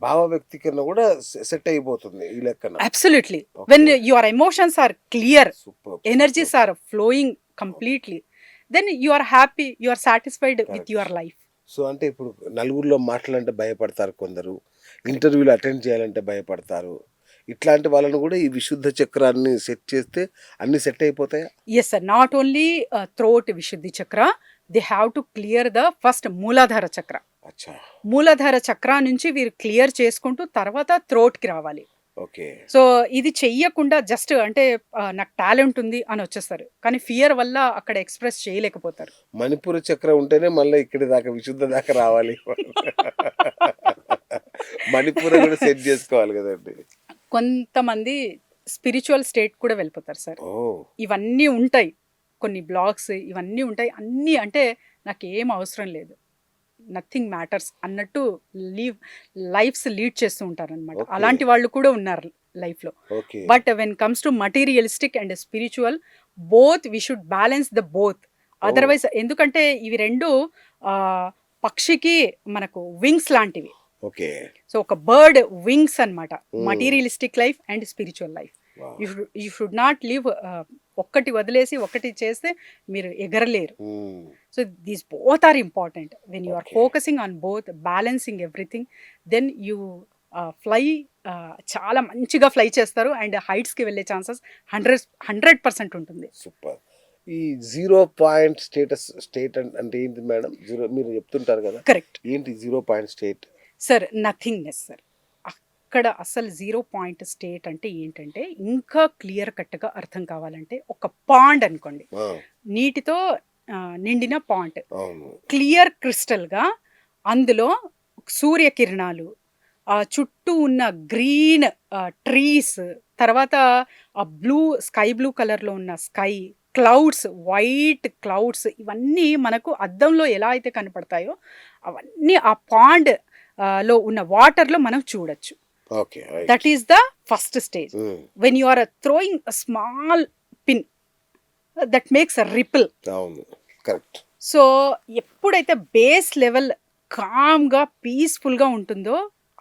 భావ వ్యక్తీకరణ కూడా సెట్ అయిపోతుంది ఈ లెక్కన. Absolutely. Okay. When your emotions are clear, super. energies are flowing completely, then you are happy, you are satisfied with Correct. your life. So అంటే ఇప్పుడు నలుగురిలో మాట్లాడాలంటే భయపడతారు కొందరు, ఇంటర్వ్యూలు అటెండ్ చేయాలంటే భయపడతారు. ఇట్లాంటి వాళ్ళను కూడా ఈ విశుద్ధ చక్రాన్ని సెట్ చేస్తే అన్ని set అయిపోతాయా? Yes sir, not only throat vishuddhi chakra, they have to clear the first మూలాధార చక్ర. అచ్చా. మూలాధార చక్ర నుంచి వీరు క్లియర్ చేసుకుంటూ తర్వాత థ్రోట్ కి రావాలి. ఓకే. సో ఇది చెయ్యకుండా జస్ట్ అంటే నాకు టాలెంట్ ఉంది అని వచ్చేస్తారు, కానీ ఫియర్ వల్ల అక్కడ ఎక్స్ప్రెస్ చేయలేకపోతారు. మణిపూర చక్రం ఉంటేనే మళ్ళీ ఇక్కడి దాకా విశుద్ధ దాకా రావాలి. మణిపూర కూడా సెట్ చేసుకోవాలి కదండి. కొంతమంది స్పిరిచువల్ స్టేట్ కూడా వెళ్ళిపోతారు సార్. ఓ. ఇవన్నీ ఉంటాయి, కొన్ని బ్లాగ్స్ ఇవన్నీ ఉంటాయి, అన్నీ అంటే నాకు ఏం అవసరం లేదు, నథింగ్ మ్యాటర్స్ అన్నట్టు లైఫ్స్ లీడ్ చేస్తూ ఉంటారు అనమాట. Okay. అలాంటి వాళ్ళు కూడా ఉన్నారు లైఫ్లో. Okay. But when comes to materialistic and spiritual, both we should balance the both. Otherwise ఎందుకంటే ఇవి రెండు పక్షికి మనకు వింగ్స్ లాంటివి. ఓకే. సో ఒక బర్డ్ వింగ్స్ అన్నమాట, Hmm. Materialistic life and spiritual life. Wow. You should not live ఒక్కటి వదిలేసి ఒకటి చేస్తే మీరు ఎగరలేరు. Hmm. So these both are important. When you are Okay. Focusing on both, balancing everything, then you fly చాలా మంచిగా fly చేస్తారు అండ్ హైట్స్కి వెళ్ళే ఛాన్సెస్ 100% ఉంటుంది. సూపర్. ఈ 0 పాయింట్ స్టేట్ అంటే ఏంటి మేడం? జీరో మీరు చెప్తుంటారు కదా, కరెక్ట్ ఏంటి 0 point state? Sir, nothingness sir. అక్కడ అసలు 0 పాయింట్ స్టేట్ అంటే ఏంటంటే, ఇంకా క్లియర్ కట్గా అర్థం కావాలంటే ఒక పాండ్ అనుకోండి, నీటితో నిండిన పాండ్, అవును. క్లియర్ క్రిస్టల్గా అందులో సూర్యకిరణాలు, చుట్టూ ఉన్న గ్రీన్ ట్రీస్, తర్వాత ఆ స్కై బ్లూ కలర్లో ఉన్న స్కై, క్లౌడ్స్, వైట్ క్లౌడ్స్, ఇవన్నీ మనకు అద్దంలో ఎలా అయితే కనపడతాయో అవన్నీ ఆ పాండ్ లో ఉన్న వాటర్లో మనం చూడొచ్చు. Okay. That is the first stage. When you are throwing a small pin, that makes a ripple. అవును, కరెక్ట్. సో ఎప్పుడైతే బేస్ లెవెల్ కామ్గా పీస్ఫుల్గా ఉంటుందో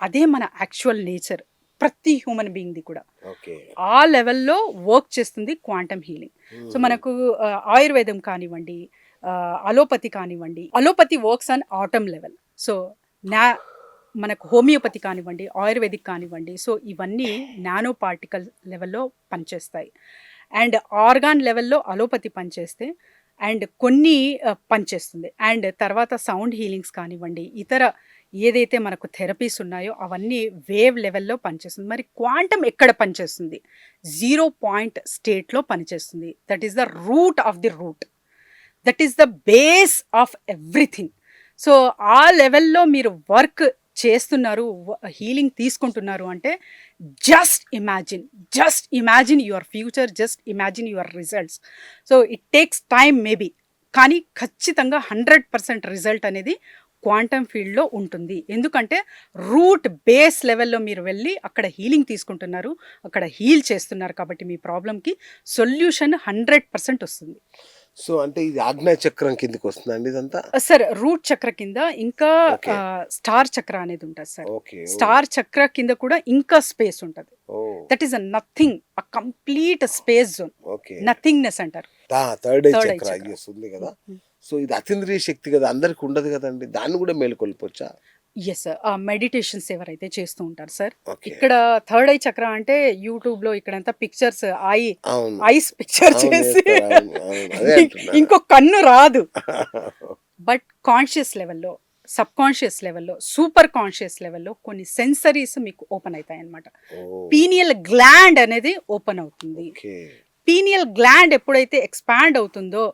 అదే మన యాక్చువల్ నేచర్, ప్రతి హ్యూమన్ బీయింగ్ది కూడా. ఓకే. ఆ లెవెల్లో వర్క్ చేస్తుంది క్వాంటమ్ హీలింగ్. సో మనకు ఆయుర్వేదం కానివ్వండి, అలోపతి కానివ్వండి, allopathy works on atom level. So మనకు హోమియోపతి కానివ్వండి, ఆయుర్వేదిక్ కానివ్వండి, సో ఇవన్నీ నానో పార్టికల్ లెవెల్లో పనిచేస్తాయి. అండ్ ఆర్గాన్ లెవెల్లో అలోపతి పనిచేస్తే అండ్ కొన్ని పనిచేస్తుంది. అండ్ తర్వాత సౌండ్ హీలింగ్స్ కానివ్వండి, ఇతర ఏదైతే మనకు థెరపీస్ ఉన్నాయో అవన్నీ వేవ్ లెవెల్లో పనిచేస్తుంది. మరి క్వాంటమ్ ఎక్కడ పనిచేస్తుంది? 0 పాయింట్ స్టేట్లో పనిచేస్తుంది. That is the root of the root, that is the base of everything. So ఆ లెవెల్లో మీరు వర్క్ చేస్తున్నారు, హీలింగ్ తీసుకుంటున్నారు అంటే just imagine your future, just imagine your results. So it takes time maybe, కానీ ఖచ్చితంగా 100% రిజల్ట్ అనేది క్వాంటమ్ ఫీల్డ్లో ఉంటుంది. ఎందుకంటే రూట్ బేస్ లెవెల్లో మీరు వెళ్ళి అక్కడ హీలింగ్ తీసుకుంటున్నారు, అక్కడ హీల్ చేస్తున్నారు, కాబట్టి మీ ప్రాబ్లంకి సొల్యూషన్ 100% వస్తుంది. సో అంటే ఇది ఆగ్నేయ చక్రం కిందకి వస్తుందండి ఇదంతా? సార్ రూట్ చక్ర కింద ఇంకా Okay. స్టార్ చక్ర అనేది ఉంటుంది సార్. ఓకే. స్టార్ చక్ర కింద కూడా ఇంకా స్పేస్ ఉంటుంది. Oh. That is a nothing, a complete space zone, okay. Nothingness అంటారు. థర్డ్ ఐ Third eye చక్ర chakra. ఉంది కదా. సో ఇది అతీంద్రియ శక్తి కదా, అందరికి ఉండదు కదండి, దాన్ని కూడా మేలుకొల్పొచ్చా? ఎస్ సార్, మెడిటేషన్స్ ఎవరైతే చేస్తూ ఉంటారు సార్, ఓకే. ఇక్కడ థర్డ్ ఐ చక్ర అంటే యూట్యూబ్ లో ఇక్కడంతా పిక్చర్స్ అవును. ఐస్ పిక్చర్ అవును, చేసి వేస్తారు, అవును, అవును, అదే అంటున్నా. ఇంకో కన్ను రాదు. బట్ కాన్షియస్ లెవెల్లో, సబ్ కాన్షియస్ లెవెల్లో, సూపర్ కాన్షియస్ లెవెల్లో కొన్ని సెన్సరీస్ మీకు ఓపెన్ అవుతాయి అన్నమాట. ఓ. పీనియల్ గ్లాండ్ అనేది ఓపెన్ అవుతుంది. ఓకే. పీనియల్ గ్లాండ్ ఎప్పుడైతే ఎక్స్పాండ్ అవుతుందో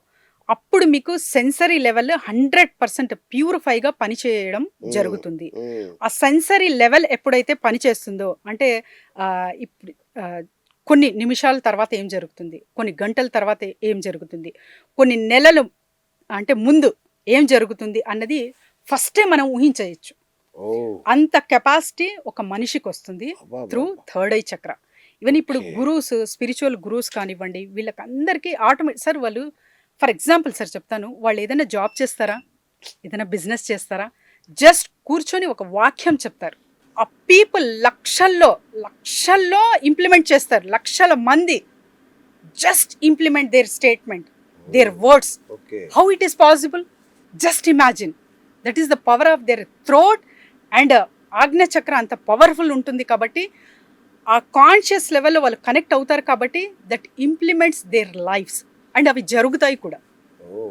అప్పుడు మీకు సెన్సరీ లెవెల్ 100% ప్యూరిఫైగా పనిచేయడం జరుగుతుంది. ఆ సెన్సరీ లెవెల్ ఎప్పుడైతే పనిచేస్తుందో అంటే ఇప్పుడు కొన్ని నిమిషాల తర్వాత ఏం జరుగుతుంది, కొన్ని గంటల తర్వాత ఏం జరుగుతుంది, కొన్ని నెలలు అంటే ముందు ఏం జరుగుతుంది అన్నది ఫస్టే మనం ఊహించవచ్చు. అంత కెపాసిటీ ఒక మనిషికి వస్తుంది త్రూ థర్డ్ ఐ చక్ర. ఈవెన్ ఇప్పుడు గురూస్, స్పిరిచువల్ గురూస్ కానివ్వండి, వీళ్ళకందరికీ ఆటోమేటిక్ సార్, వాళ్ళు ఫర్ ఎగ్జాంపుల్ సార్ చెప్తాను, వాళ్ళు ఏదైనా జాబ్ చేస్తారా, ఏదైనా బిజినెస్ చేస్తారా, జస్ట్ కూర్చొని ఒక వాక్యం చెప్తారు, ఆ పీపుల్ లక్షల్లో ఇంప్లిమెంట్ చేస్తారు, లక్షల మంది just implement their statement, their words. Okay. How it is possible? Just imagine. That is the power of their throat. And Ajna chakra అంత పవర్ఫుల్ ఉంటుంది కాబట్టి ఆ కాన్షియస్ లెవెల్లో వాళ్ళు కనెక్ట్ అవుతారు కాబట్టి that implements there lifes, and అవి జరుగుతాయి కూడా. ఓ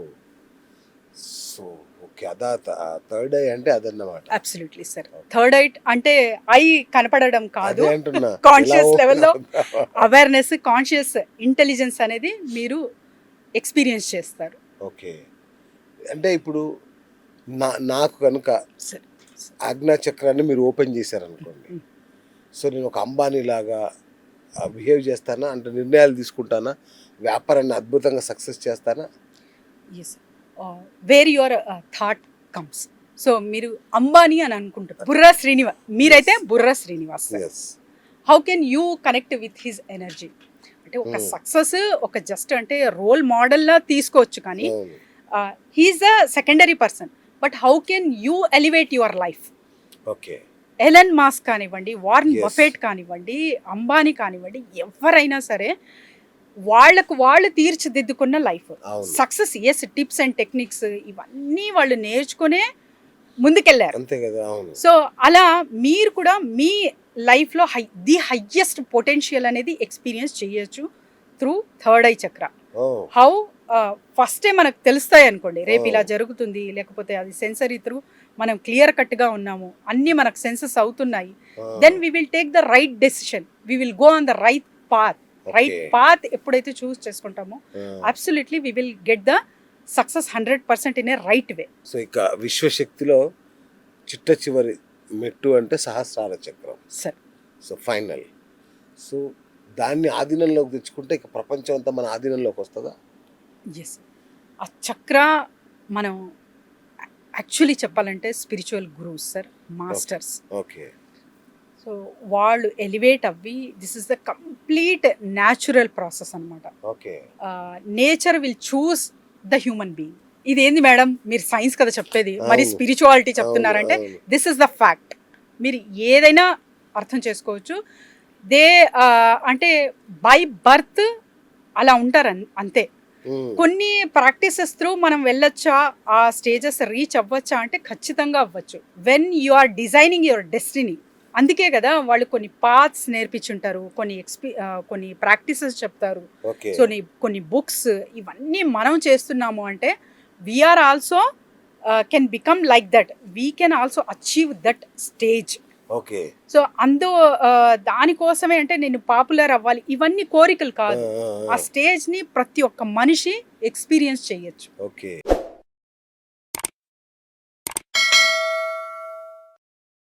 సో ఓకే, అదా థర్డ్ ఐ అంటే అదన్నమాట. Absolutely sir. థర్డ్ ఐ అంటే ఐ కనపడడం కాదు, అదే అంటున్నా. కాన్షియస్ ఎలా లెవెల్లో open అవేర్నెస్, కాన్షియస్ ఇంటెలిజెన్స్ అనేది మీరు ఎక్స్పీరియన్స్ చేస్తారు. ఓకే. అంటే ఇప్పుడు నాకు కనుక సార్ ఆజ్ఞా చక్రాన్ని మీరు ఓపెన్ చేశారనుకోండి, సో నేను ఒక అంబానీ లాగా బిహేవ్ చేస్తానా, అంటే నిర్ణయాలు తీసుకుంటానా, వ్యాపారాన్ని అద్భుతంగా సక్సెస్ చేస్తానా? Yes, where your thought comes. So మీరు అంబానీ అని అనుకుంటారు, బుర్రా శ్రీనివాస్, మీరైతే Burra Srinivas. Yes. How can you connect with his energy? అంటే ఒక సక్సెస్ ఒక జస్ట్ అంటే రోల్ మోడల్లా తీసుకోవచ్చు, కానీ he is the secondary person. But how can you elevate your life? Okay. Elon Musk కానివ్వండి, వారన్ Yes. బఫెట్ కానివ్వండి, అంబానీ కానివ్వండి, ఎవరైనా సరే వాళ్ళకు వాళ్ళు తీర్చిదిద్దుకున్న లైఫ్ అవును. Success. Yes, tips and techniques ఇవన్నీ వాళ్ళు నేర్చుకునే ముందుకెళ్ళారు. అంతే కదా. అవును. సో అలా మీరు కూడా మీ లైఫ్లో ది హయ్యెస్ట్ పొటెన్షియల్ అనేది ఎక్స్పీరియన్స్ చేయొచ్చు through third eye chakra. Oh how ఫస్టే మనకు తెలుస్తాయి అనుకోండి, రేపు ఇలా Oh. జరుగుతుంది, లేకపోతే అది సెన్సరీ త్రూ మనం క్లియర్ కట్గా ఉన్నాము, అన్నీ మనకు సెన్సెస్ అవుతున్నాయి. Then we will take the right decision, we will go on the right path. Right Okay. Path ఎప్పుడైతే చూస్ చేసుకుంటామో absolutely we will get the success 100% in a right way. So ఇక విశ్వశక్తిలో చిట్ట చివరి మెట్టు అంటే సహస్రార చక్రం. Sir so final. సో దాన్ని ఆధీనంలోకి తెచ్చుకుంటే ఇక ప్రపంచం అంతా మన ఆధీనంలోకి వస్తుందా? ఎస్, ఆ చక్ర మనం యాక్చువల్లీ చెప్పాలంటే spiritual gurus sir, masters. Okay. So వాళ్ళు ఎలివేట్ అవ్వి, this is the complete natural process అనమాట. Okay. Nature will choose the human being. ఇదేంది మేడం మీరు సైన్స్ కదా చెప్పేది, మరి అవును. స్పిరిచువాలిటీ చెప్తున్నారంటే అవును. This is the fact. మీరు ఏదైనా అర్థం చేసుకోవచ్చు. దే అంటే బై బర్త్ అలా ఉంటారు అంతే. కొన్ని ప్రాక్టీసెస్ త్రూ మనం వెళ్ళొచ్చా, ఆ స్టేజెస్ రీచ్ అవ్వచ్చా అంటే ఖచ్చితంగా అవ్వచ్చు, when you are designing your destiny. అందుకే కదా వాళ్ళు కొన్ని పాత్స్ నేర్పించుంటారు, కొన్ని ప్రాక్టీసెస్ చెప్తారు. ఓకే. సో కొన్ని బుక్స్ ఇవన్నీ మనం చేస్తున్నాము అంటే we are also can become like that, we can also achieve that stage. Okay. So దానికోసమే అంటే నేను పాపులర్ అవ్వాలి ఇవన్నీ కోరికలు కాదు, ఆ స్టేజ్ని ప్రతి ఒక్క మనిషి ఎక్స్పీరియన్స్ చేయొచ్చు. ఓకే.